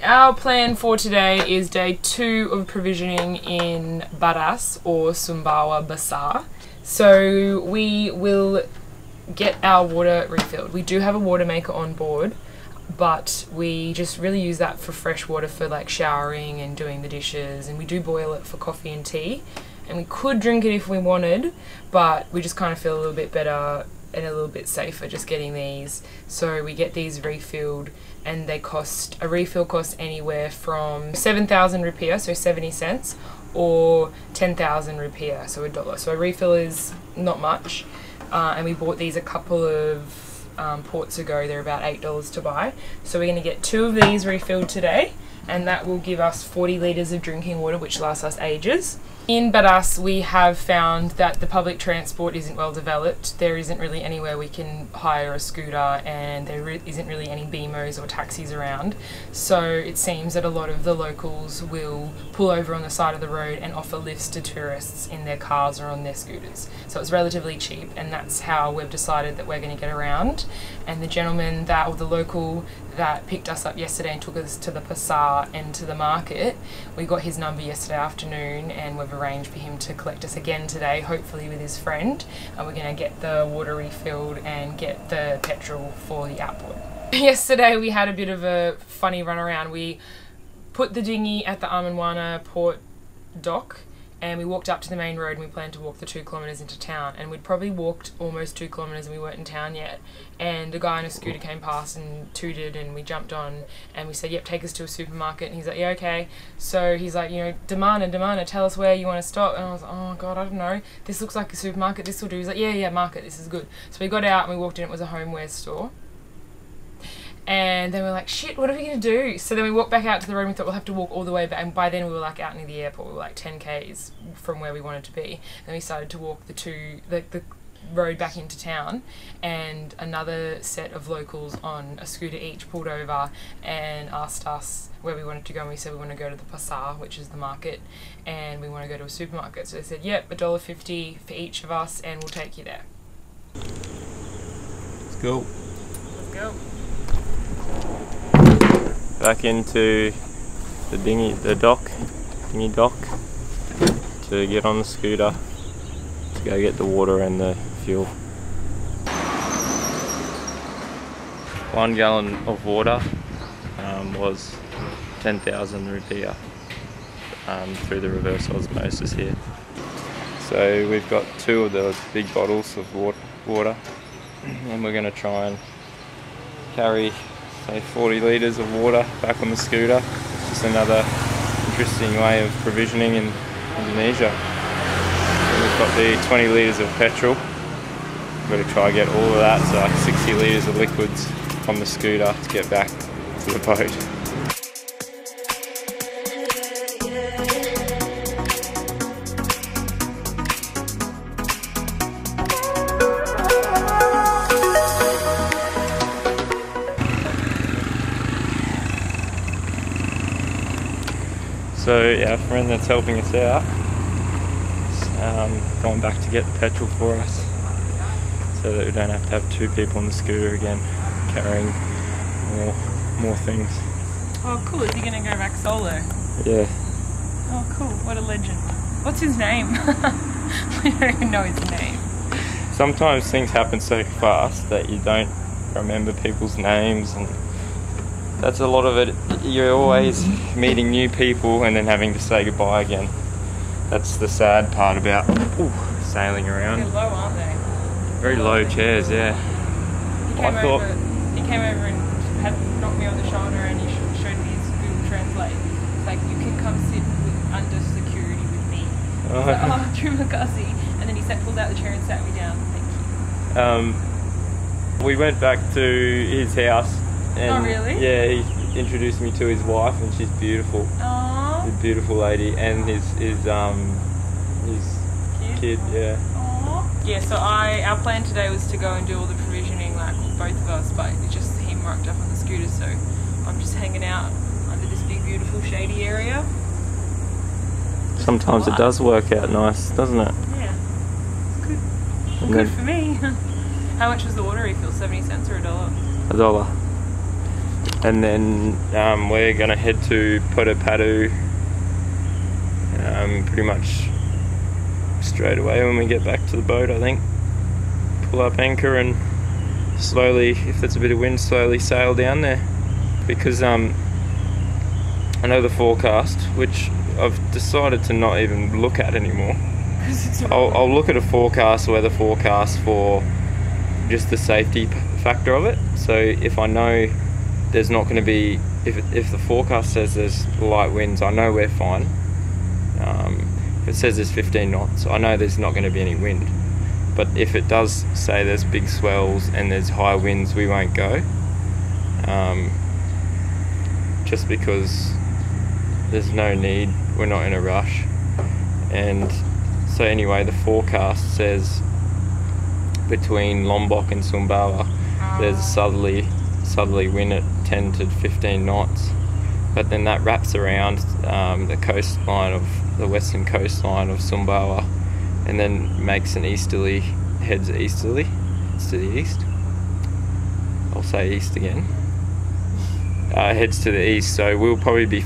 our plan for today is day 2 of provisioning in Baras or Sumbawa Bazaar. So we will get our water refilled. We do have a water maker on board, but we just really use that for fresh water for like showering and doing the dishes, and we do boil it for coffee and tea, and we could drink it if we wanted, but we just kind of feel a little bit better and a little bit safer just getting these. So we get these refilled, and they cost, a refill costs anywhere from 7,000 rupiah, so 70 cents, or 10,000 rupiah, so $1. So a refill is not much, and we bought these a couple of ports ago. They're about $8 to buy. So we're going to get 2 of these refilled today, and that will give us 40 litres of drinking water, which lasts us ages. In Baras, we have found that the public transport isn't well developed. There isn't really anywhere we can hire a scooter, and there isn't really any BMOs or taxis around. So it seems that a lot of the locals will pull over on the side of the road and offer lifts to tourists in their cars or on their scooters. So it's relatively cheap, and that's how we've decided that we're going to get around. And the gentleman that, or the local that picked us up yesterday and took us to the pasar and to the market, we got his number yesterday afternoon, and we've arranged for him to collect us again today, hopefully with his friend, and we're going to get the water refilled and get the petrol for the outboard. Yesterday we had a bit of a funny run around. We put the dinghy at the Amanwana port dock, and we walked up to the main road, and we planned to walk the 2 kilometres into town, and we'd probably walked almost 2 kilometres and we weren't in town yet, and a guy on a scooter came past and tooted, and we jumped on and we said, yep, take us to a supermarket, and he's like, yeah, okay. So he's like, you know, Damana, tell us where you want to stop. And I was like, oh god, I don't know, this looks like a supermarket, this will do. He's like, yeah, market, this is good. So we got out and we walked in, it was a homeware store. And then we're like, shit, what are we going to do? So then we walked back out to the road, and we thought we'll have to walk all the way back, and by then we were like out near the airport. We were like 10 k's from where we wanted to be. Then we started to walk the road back into town, and another set of locals on a scooter each pulled over and asked us where we wanted to go, and we said we want to go to the pasar, which is the market, and we want to go to a supermarket. So they said, yep, $1.50 for each of us, and we'll take you there. Let's go. Let's go. Back into the dinghy dock, to get on the scooter to go get the water and the fuel. 1 gallon of water was 10,000 rupiah through the reverse osmosis here. So we've got 2 of the big bottles of water, and we're going to try and carry, say, 40 litres of water back on the scooter. Just another interesting way of provisioning in Indonesia. So we've got the 20 litres of petrol. We've got to try and get all of that, so like 60 litres of liquids on the scooter to get back to the boat. So yeah, our friend that's helping us out is going back to get the petrol for us, so that we don't have to have 2 people on the scooter again, carrying more things. Oh cool, is he going to go back solo? Yeah. Oh cool, what a legend. What's his name? We don't even know his name. Sometimes things happen so fast that you don't remember people's names, and that's a lot of it. You're always meeting new people and then having to say goodbye again. That's the sad part about sailing around. They're low, aren't they? Very low chairs, yeah. He came over and had knocked me on the shoulder, and he showed me his Google Translate. It's like, you can come sit under security with me. Oh, like, oh, terima kasih. And then he pulled out the chair and sat me down. Thank you. We went back to his house. And oh really? Yeah, he introduced me to his wife, and she's beautiful. Aww. She's a beautiful lady, and his kid, yeah. Aww. Yeah, so our plan today was to go and do all the provisioning, like both of us, but it's just him rocked up on the scooter, so I'm just hanging out under this big, beautiful, shady area. Sometimes it does work out nice, doesn't it? Yeah. Good. Well, good for me. How much was the water refill? 70 cents or $1? $1. and then we're gonna head to Potapadu pretty much straight away when we get back to the boat, I think. Pull up anchor and slowly, if there's a bit of wind, slowly sail down there, because I know the forecast, which I've decided to not even look at anymore. I'll look at a weather forecast for just the safety factor of it. So if I know there's not going to be, if the forecast says there's light winds, I know we're fine. If it says there's 15 knots, I know there's not going to be any wind. But if it does say there's big swells and there's high winds, we won't go. Just because there's no need, we're not in a rush. And so anyway, the forecast says between Lombok and Sumbawa there's a southerly wind at 10 to 15 knots, but then that wraps around the coastline of the western coastline of Sumbawa and then makes an easterly, heads easterly, it's to the east. I'll say east again. Heads to the east, so we'll probably be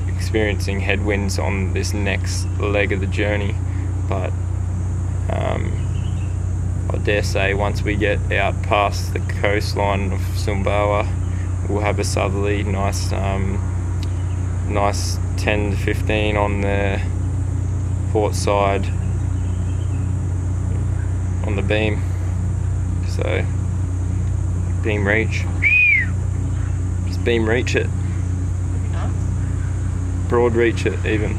experiencing headwinds on this next leg of the journey, but I dare say once we get out past the coastline of Sumbawa, we'll have a southerly, nice 10 to 15 on the port side on the beam. So beam reach, just beam reach it, broad reach it even.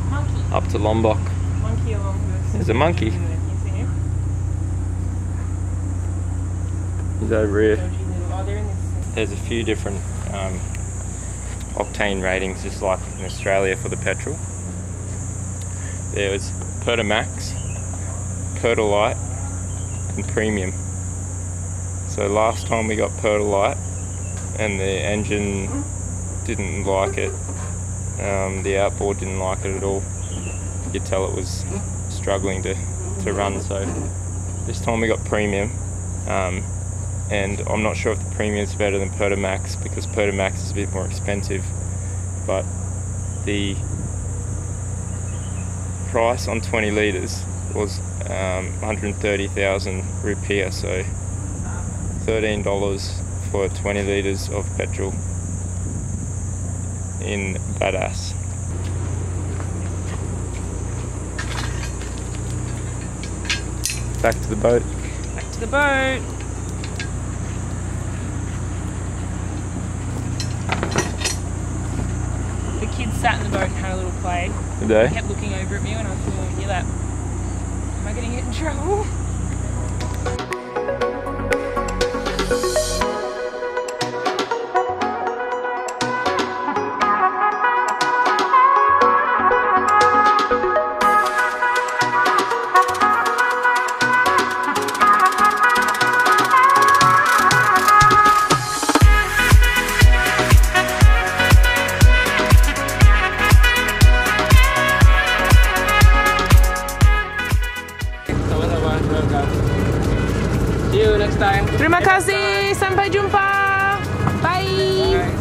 Monkey. Up to Lombok. Monkey along this. There's a monkey. You see him? He's over here. Oh, they're in this. There's a few different octane ratings, just like in Australia for the petrol. There was Pertamax, Pertalite and Premium. So last time we got Pertalite and the engine didn't like it, the outboard didn't like it at all. You could tell it was struggling to run, so this time we got Premium, and I'm not sure if the Premium is better than Pertamax, because Pertamax is a bit more expensive, but the price on 20 litres was 130,000 rupiah, so $13 for 20 litres of petrol in Badass. Back to the boat. Back to the boat. The kids sat in the boat and had a little play. Did they? They kept looking over at me when I thought, oh, hear that? Am I going to get in trouble? See you next time. Terima kasih. Sampai jumpa. Bye. Bye.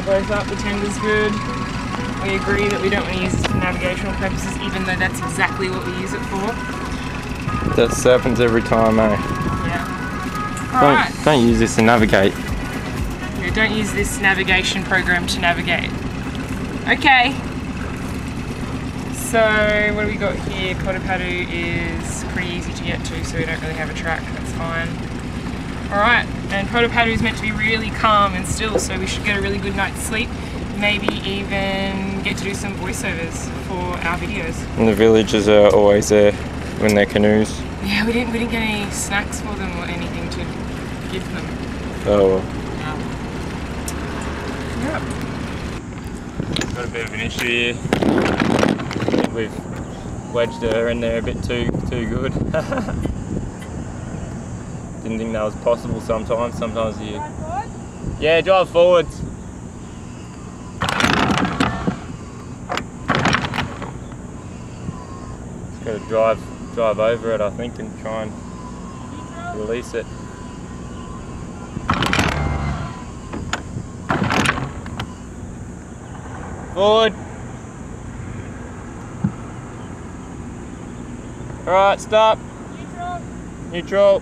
Both up, the tender's good. We agree that we don't want to use this for navigational purposes, even though that's exactly what we use it for. That happens every time, eh? Yeah. Alright. Don't use this to navigate. Yeah, don't use this navigation program to navigate. Okay. So, what do we got here? Kotapadu is pretty easy to get to, so we don't really have a track. That's fine. Alright, and Kotapadu is meant to be really calm and still, so we should get a really good night's sleep. Maybe even get to do some voiceovers for our videos. And the villagers are always there in their canoes. Yeah, we didn't get any snacks for them or anything to give them. Oh Yep. Got a bit of an issue here. I think we've wedged her in there a bit too good. Didn't think that was possible sometimes. Sometimes you... Yeah, drive forwards. Just got to drive over it, I think, and try and release it. Forward. Alright, stop. Neutral.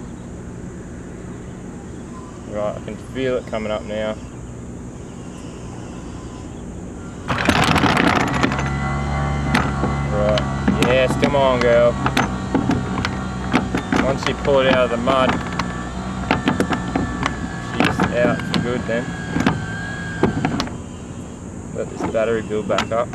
Right, I can feel it coming up now. Right, yes, come on girl. Once you pull it out of the mud, she's out for good then. Let this battery build back up.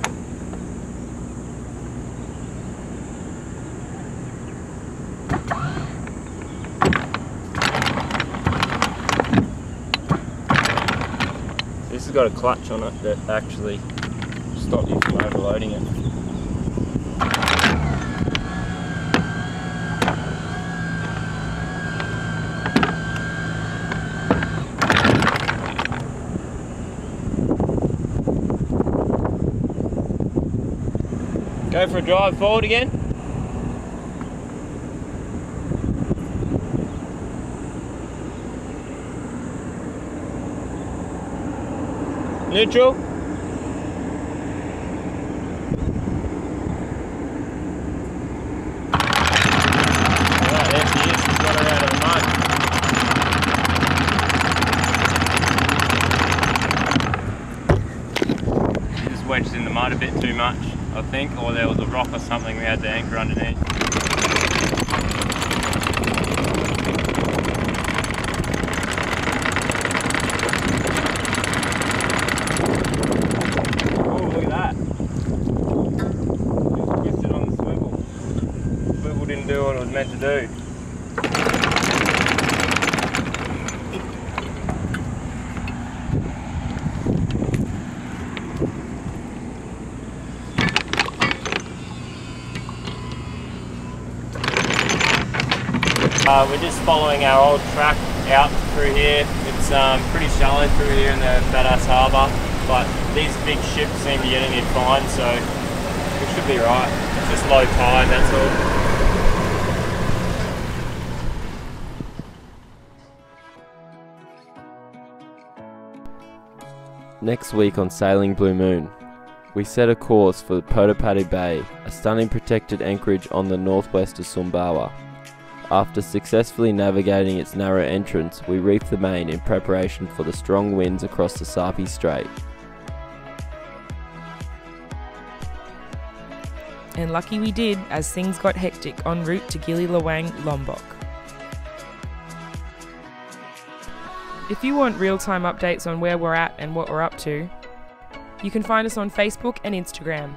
This has got a clutch on it that actually stops you from overloading it. Go for a drive forward again. Neutral. Right, there she is. She's got her out of the mud. She just wedged in the mud a bit too much, I think, or there was a rock or something we had to anchor underneath. Oh, look at that. It was twisted on the swivel. The swivel didn't do what it was meant to do. We're just following our old track out through here. It's pretty shallow through here in the Badass Harbour, but these big ships seem to get in here fine, so we should be right. It's just low tide, that's all. Next week on Sailing Blue Moon, we set a course for Kotapadu Bay, a stunning protected anchorage on the northwest of Sumbawa. After successfully navigating its narrow entrance, we reefed the main in preparation for the strong winds across the Sapi Strait. And lucky we did, as things got hectic en route to Gili Lawang, Lombok. If you want real-time updates on where we're at and what we're up to, you can find us on Facebook and Instagram.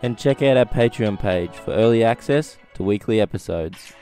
And check out our Patreon page for early access to weekly episodes.